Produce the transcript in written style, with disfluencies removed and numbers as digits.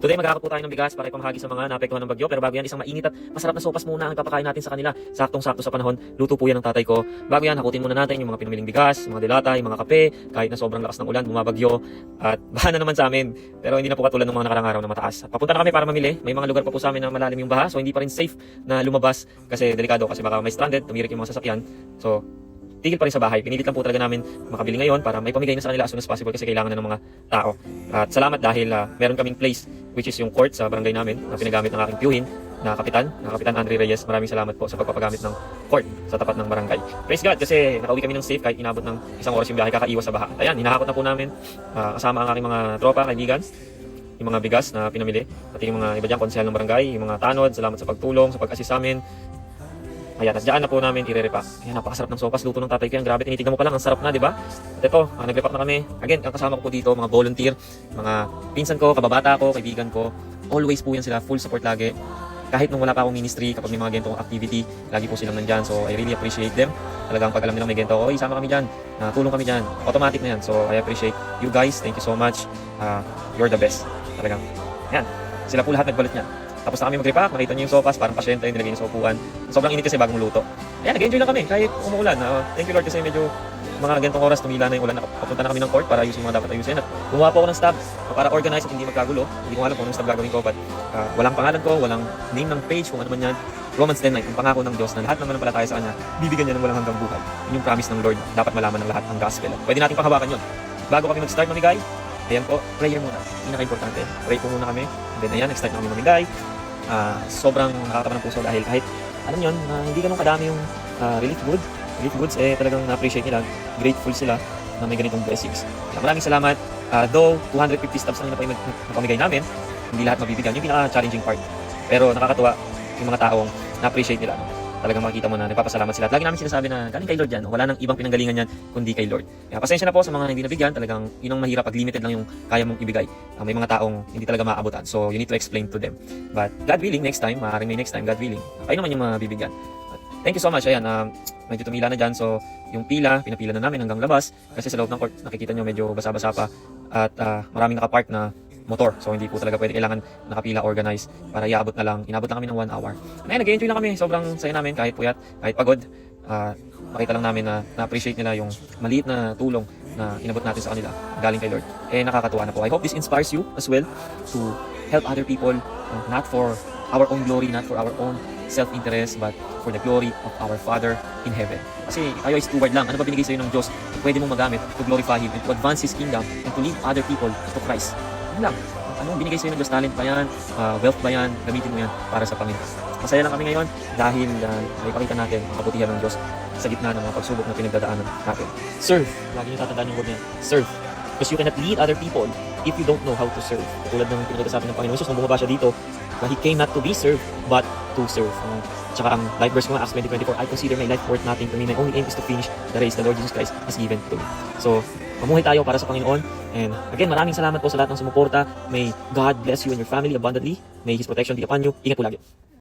Today maghahakot po tayo ng bigas para ipamahagi sa mga naapektuhan ng bagyo. Pero bago yan, isang mainit at masarap na sopas muna ang ipapakain natin sa kanila. Saktong-sakto sa panahon, luto po yan ng tatay ko. Bago yan, hakutin muna natin yung mga pinamiling bigas, mga delata, yung mga kape, kahit na sobrang lakas ng ulan, bumabagyo. At baha na naman sa amin. Pero hindi na po katulad ng mga nakarang araw na mataas. At papunta na kami para mamili. May mga lugar pa po sa amin na malalim yung baha, so hindi pa rin safe na lumabas kasi delikado kasi baka may stranded, tumirik yung mga sasakyan. So, tigil pa rin sa bahay. Pinilit lang po talaga namin makabili ngayon para may pamigay na sa kanila as soon as possible kasi kailangan na ng mga tao. At salamat dahil meron kaming place which is yung court sa barangay namin na pinagamit ng aking tiyuhin na kapitan Andre Reyes. Maraming salamat po sa pagpapagamit ng court sa tapat ng barangay. Praise God kasi nakauwi kami ng safe kahit inabot ng isang oras yung biyahe kakaiwas sa baha. At ayan, hinahakot na po namin kasama ang aking mga tropa, kaibigan, yung mga bigas na pinamili, pati yung mga iba dyan, konsehal ng barangay, yung mga tanod, salamat sa pagtulong, sa pag-assist sa amin. Ayan, at dyan na po namin i-repack. Ayan, napakasarap ng sopas, luto ng tatay ko yan. Grabe, tinitignan mo pa lang, ang sarap na, di ba? At ito, nag-repack na kami. Again, ang kasama ko po dito, mga volunteer, mga pinsan ko, kababata ko, kaibigan ko. Always po yan sila, full support lagi. Kahit nung wala pa akong ministry, kapag may mga gentong activity, lagi po silang nandyan. So, I really appreciate them. Talagang pag alam nila may gento, oy, sama kami dyan, tulong kami dyan. Automatic na yan. So, I appreciate you guys. Thank you so much. You're the best. Talagang, yan. Sila po lahat nagbalot niya. Tapos na kami mag-repack, nakita niyo yung sopas, parang pasyente yung nilagay niyo sa upuan. Sobrang init kasi bagong luto. Ayan, nag-enjoy lang kami kahit umuulan. Thank you Lord kasi medyo mga gantong oras tumila na yung ulan. Papunta na kami ng court para ayusin yung mga dapat ayusin. At gumawa po ako ng stab para organize at hindi magkagulo. Hindi ko alam kung anong stab gagawin ko, but walang pangalan ko, walang name ng page, kung ano man yan. Romans 10:9, ang pangako ng Diyos na lahat ng mananampalataya sa Kanya, bibigyan niya ng walang hanggang buhay. Yun yung promise ng Lord, dapat malaman ng lahat ang gospel. At pwede natin panghawakan yun. Bago kami mag-start mamigay, ayan po, prayer muna. Pinaka-importante. Pray po muna kami. And then ayan, nag-start na kami mamigay. Sobrang nakakatawa ng puso dahil kahit alam nyo, hindi ganun kadami yung relief goods, talagang na-appreciate nila, grateful sila na may ganitong blessings. Maraming salamat. Though 250 stabs lang na napamigay namin, hindi lahat mabibigyan, yung pinaka-challenging part. Pero nakakatuwa yung mga taong na-appreciate nila. Talagang makikita mo na nagpapasalamat sila. Lagi namin sinasabi na galing kay Lord yan. Wala nang ibang pinanggalingan yan kundi kay Lord. Kaya pasensya na po sa mga hindi nabigyan. Talagang yun ang mahirap pag limited lang yung kaya mong ibigay. May mga taong hindi talaga maaabutan. So you need to explain to them. But God willing, next time, maaaring may next time, God willing, kayo naman yung mabibigyan. Thank you so much. Ayan, medyo tumila na dyan. So yung pila, pinapila na namin hanggang labas. Kasi sa loob ng court, nakikita nyo medyo basa-basa pa. At maraming nakapark na motor. So hindi po talaga pwede, kailangan nakapila, organize para inabot na kami ng 1 hour. Ayun, nag-enjoy lang kami. Sobrang saya namin kahit puyat, kahit pagod. Makita lang namin na na-appreciate nila yung maliit na tulong na inabot natin sa kanila galing kay Lord. Nakakatuwa na po. I hope this inspires you as well to help other people, not for our own glory, not for our own self-interest, but for the glory of our Father in heaven. Kasi tayo ay steward lang. Ano ba binigay sa'yo ng Diyos na pwede mong magamit to glorify Him and to advance His kingdom and to lead other people to Christ? Yun lang. Anong binigay sa'yo ng Diyos? Talent ba yan? Wealth ba yan? Gamitin mo yan para sa Panginoon. Masaya lang kami ngayon dahil may pakita natin ang kabutihan ng Diyos sa gitna ng mga pagsubok na pinagdadaanan natin. Serve. Lagi niyo tatandaan yung word niya. Serve. Because you cannot lead other people if you don't know how to serve. Tulad ng pinagdadaan sa atin ng Panginoon Jesus nung bumaba siya dito, na He came not to be served, but to serve. Tsaka ang life verse ko nga, Acts 20:24, I consider my life worth nothing to me. My only aim is to finish the race the Lord Jesus Christ has given to me. So, mamuhay tayo para sa Panginoon. And again, maraming salamat po sa lahat ng sumuporta. May God bless you and your family abundantly. May His protection be upon you. Ingat po lagi.